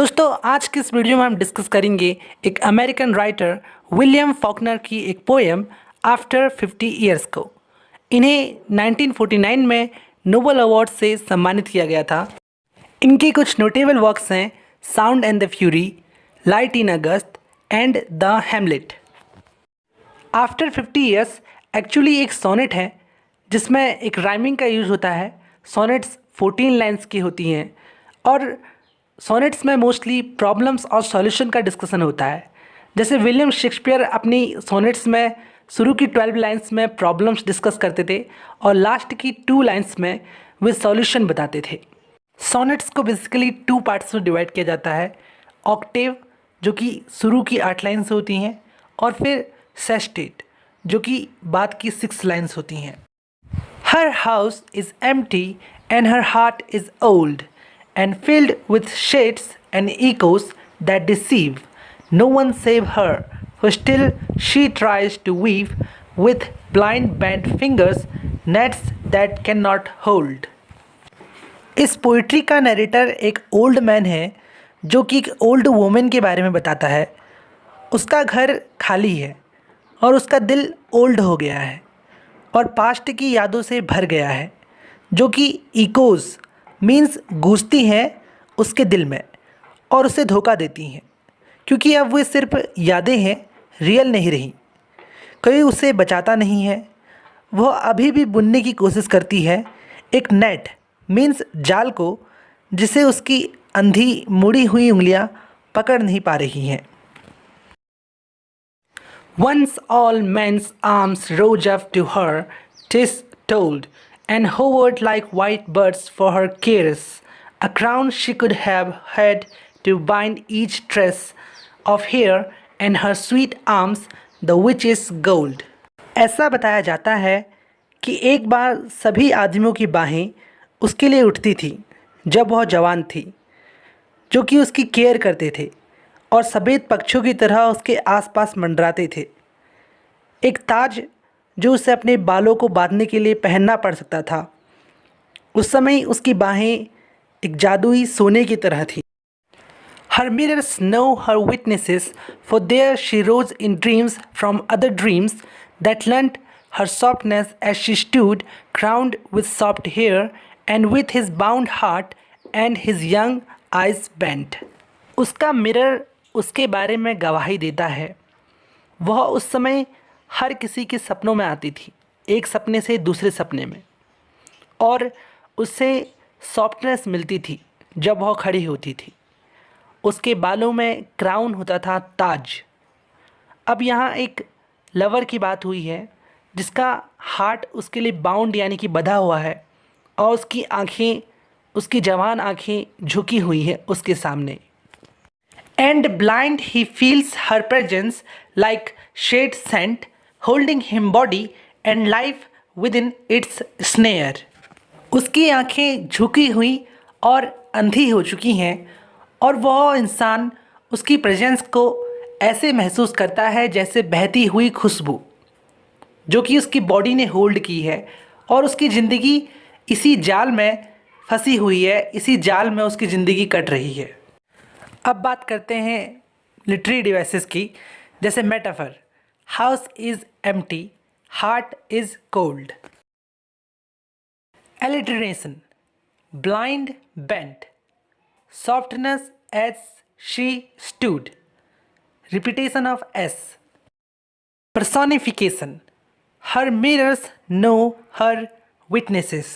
दोस्तों आज की इस वीडियो में हम डिस्कस करेंगे एक अमेरिकन राइटर विलियम फॉकनर की एक पोएम आफ्टर 50 ईयर्स को। इन्हें 1949 में नोबेल अवार्ड से सम्मानित किया गया था। इनके कुछ नोटेबल वर्क्स हैं sound and the fury, light in August and the Hamlet. After 50 years actually एक सोनेट है जिसमें एक राइमिंग का यूज़ होता है। सोनेट्स 14 लाइन्स की होती हैं और सोनेट्स में मोस्टली प्रॉब्लम्स और सॉल्यूशन का डिस्कशन होता है। जैसे विलियम शेक्सपियर अपनी सोनेट्स में शुरू की 12 लाइन्स में प्रॉब्लम्स डिस्कस करते थे और लास्ट की 2 लाइन्स में वे सॉल्यूशन बताते थे। सोनेट्स को बेसिकली 2 पार्ट्स में डिवाइड किया जाता है, ऑक्टेव जो कि शुरू की 8 लाइन्स होती हैं और फिर सेस्टेट जो कि बाद की 6 लाइन्स होती हैं। Her house is empty and her heart is old and filled with shades and echoes that deceive. No one save her, for still she tries to weave with blind bent fingers nets that cannot hold. इस poetry का narrator एक old man है जो कि एक old women के बारे में बताता है। उसका घर खाली है और उसका दिल ओल्ड हो गया है और पास्ट की यादों से भर गया है जो कि इकोज़ मीन्स गूंजती हैं उसके दिल में और उसे धोखा देती हैं क्योंकि अब वो सिर्फ यादें हैं, रियल नहीं रही। कोई उसे बचाता नहीं है। वह अभी भी बुनने की कोशिश करती है एक नेट मीन्स जाल को जिसे उसकी अंधी मुड़ी हुई उंगलियां पकड़ नहीं पा रही हैं। Once all men's arms rose up to her, 'tis told, and hovered like white birds for her cares. A crown she could have had to bind each tress of hair, and her sweet arms the witch's gold. ऐसा बताया जाता है कि एक बार सभी आदमियों की बाहें उसके लिए उठती थी जब वह जवान थी, जो कि उसकी केयर करते थे और सफ़ेद पक्षियों की तरह उसके आसपास मंडराते थे। एक ताज जो उसे अपने बालों को बांधने के लिए पहनना पड़ सकता था। उस समय उसकी बाहें एक जादुई सोने की तरह थी। Her mirrors know her witnesses, for there she rose in dreams from other dreams that lent her softness as she stood, crowned with soft hair and with his bound heart and his young eyes bent. उसका mirror उसके बारे में गवाही देता है। वह उस समय हर किसी के सपनों में आती थी, एक सपने से दूसरे सपने में, और उससे सॉफ्टनेस मिलती थी जब वह खड़ी होती थी। उसके बालों में क्राउन होता था, ताज। अब यहाँ एक लवर की बात हुई है जिसका हार्ट उसके लिए बाउंड यानी कि बंधा हुआ है और उसकी आँखें, उसकी जवान आँखें झुकी हुई हैं उसके सामने। And blind he feels her presence like shade scent, holding him body and life within its snare. उसकी आंखें झुकी हुई और अंधी हो चुकी हैं और वह इंसान उसकी प्रेजेंस को ऐसे महसूस करता है जैसे बहती हुई खुशबू जो कि उसकी बॉडी ने होल्ड की है और उसकी ज़िंदगी इसी जाल में फंसी हुई है, इसी जाल में उसकी ज़िंदगी कट रही है। अब बात करते हैं लिटरेरी डिवाइसेस की, जैसे metaphor, house is empty, heart is cold. Alliteration, blind bent, softness as she stood, repetition of S. Personification, her mirrors know her witnesses.